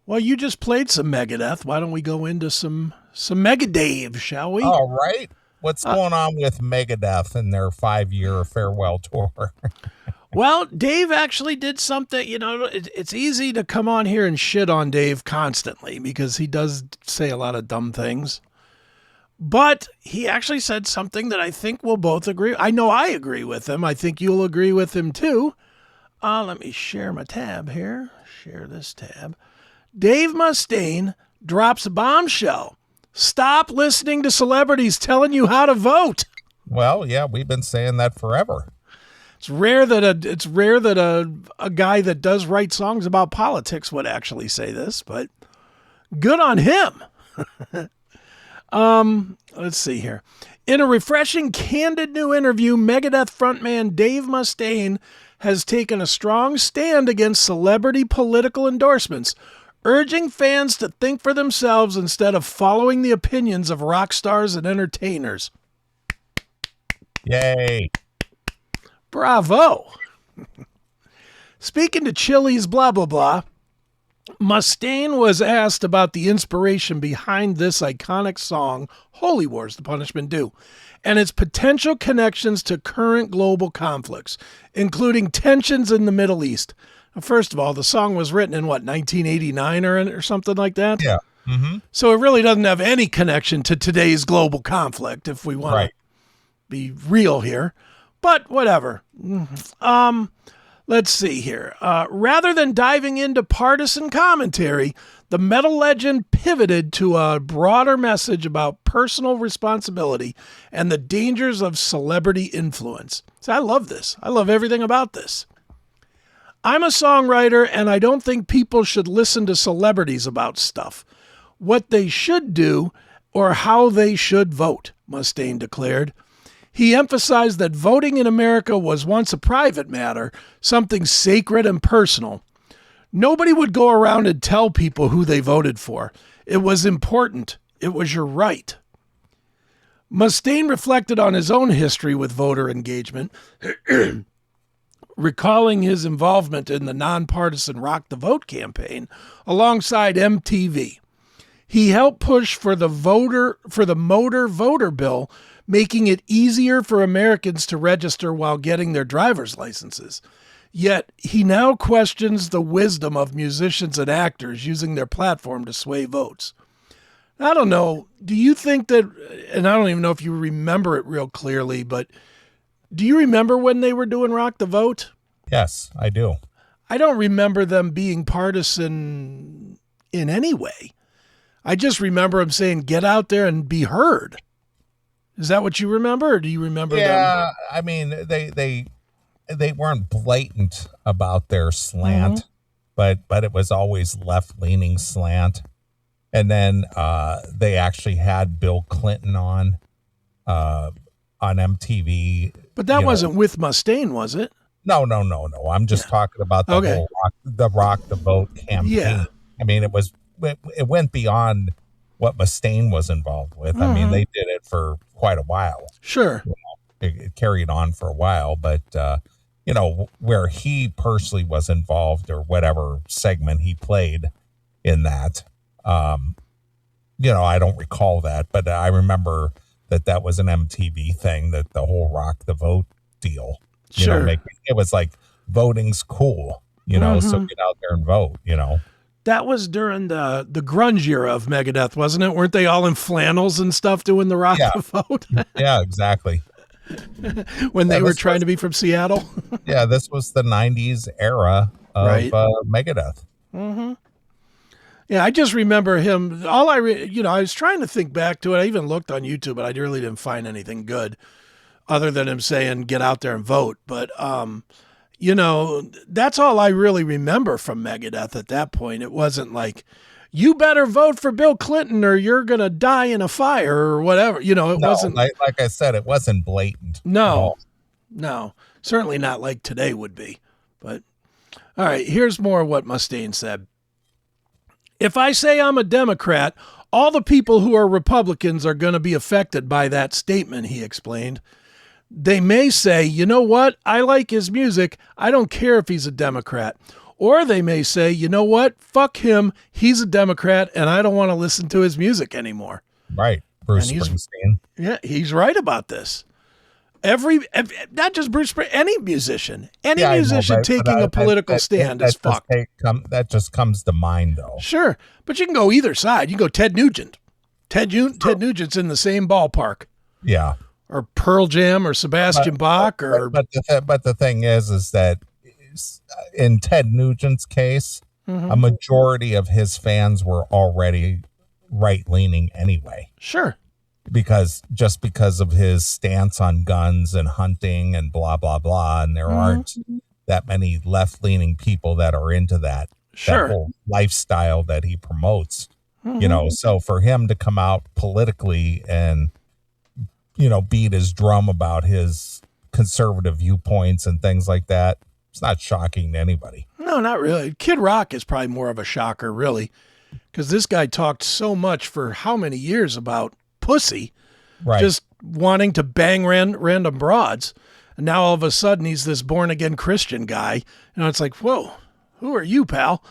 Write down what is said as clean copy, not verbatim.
Well, you just played some Megadeth. Why don't we go into some Megadave, shall we? All right. What's Uh, going on with Megadeth and their 5-year farewell tour? well, Dave actually did something. It's easy to come on here and shit on Dave constantly because he does say a lot of dumb things. But he actually said something that I think we'll both agree. I know I agree with him. I think you'll agree with him too. Let me share my tab here. Share this tab. Dave Mustaine drops a bombshell. Stop listening to celebrities telling you how to vote. Well, yeah, we've been saying that forever. It's rare that a guy that does write songs about politics would actually say this, but good on him. Let's see here. In a refreshing, candid new interview, Megadeth frontman Dave Mustaine has taken a strong stand against celebrity political endorsements, urging fans to think for themselves instead of following the opinions of rock stars and entertainers. Yay. Bravo. Speaking to Chili's blah, blah, blah, Mustaine was asked about the inspiration behind this iconic song, Holy War's The Punishment Due, and its potential connections to current global conflicts, including tensions in the Middle East. First of all, the song was written in, 1989 or something like that? Yeah. Mm-hmm. So it really doesn't have any connection to today's global conflict, if we want to be real here. But whatever. Let's see here. Rather than diving into partisan commentary, the metal legend pivoted to a broader message about personal responsibility and the dangers of celebrity influence. So I love this. I love everything about this. I'm a songwriter, and I don't think people should listen to celebrities about stuff. What they should do or how they should vote, Mustaine declared. He emphasized that voting in America was once a private matter, something sacred and personal. Nobody would go around and tell people who they voted for. It was important. It was your right. Mustaine reflected on his own history with voter engagement, recalling his involvement in the nonpartisan Rock the Vote campaign alongside MTV. He helped push for the motor voter bill, making it easier for Americans to register while getting their driver's licenses. Yet he now questions the wisdom of musicians and actors using their platform to sway votes. I don't know. Do you think that, and I don't even know if you remember it real clearly, but do you remember when they were doing Rock the Vote? Yes, I do. I don't remember them being partisan in any way. I just remember them saying, get out there and be heard. Is that what you remember, or do you remember them? Yeah, I mean, they weren't blatant about their slant, but it was always left-leaning slant. And then they actually had Bill Clinton on MTV. But that wasn't with Mustaine, was it? No. I'm just talking about the whole Rock the Vote campaign. Yeah. I mean, it went beyond what Mustaine was involved with. I mean, they did it for quite a while. Sure. It carried on for a while, but where he personally was involved or whatever segment he played in that, I don't recall that, but I remember that was an MTV thing, that the whole Rock the Vote deal. Sure. It was like voting's cool, so get out there and vote, That was during the grunge era of Megadeth, wasn't it? Weren't they all in flannels and stuff doing the Rock the Vote? Yeah, exactly. When they were trying to be from Seattle? Yeah, this was the 90s era of Megadeth. Mm-hmm. Yeah, I just remember him. I was trying to think back to it. I even looked on YouTube, but I really didn't find anything good other than him saying, get out there and vote. But, that's all I really remember from Megadeth at that point. It wasn't like, you better vote for Bill Clinton or you're going to die in a fire or whatever. It wasn't. Like I said, it wasn't blatant. No, certainly not like today would be. But, all right, here's more of what Mustaine said. If I say I'm a Democrat, all the people who are Republicans are going to be affected by that statement, he explained. They may say, you know what? I like his music. I don't care if he's a Democrat. Or they may say, you know what? Fuck him. He's a Democrat and I don't want to listen to his music anymore. Right. Bruce And Springsteen. Yeah, he's right about this. Not just Bruce Springsteen, any musician taking a political stand is fucked. That just comes to mind, though. Sure, but you can go either side. You can go Ted Nugent. Ted Nugent's in the same ballpark. Yeah. Or Pearl Jam or Sebastian Bach or. But the thing is that in Ted Nugent's case, a majority of his fans were already right leaning anyway. Sure. Because of his stance on guns and hunting and blah blah blah, and there aren't that many left leaning people that are into that whole lifestyle that he promotes. So for him to come out politically and beat his drum about his conservative viewpoints and things like that, it's not shocking to anybody. No, not really. Kid Rock is probably more of a shocker, really, because this guy talked so much for how many years about pussy, right? Just wanting to bang random broads, and now all of a sudden he's this born again Christian guy. It's like, whoa, who are you, pal?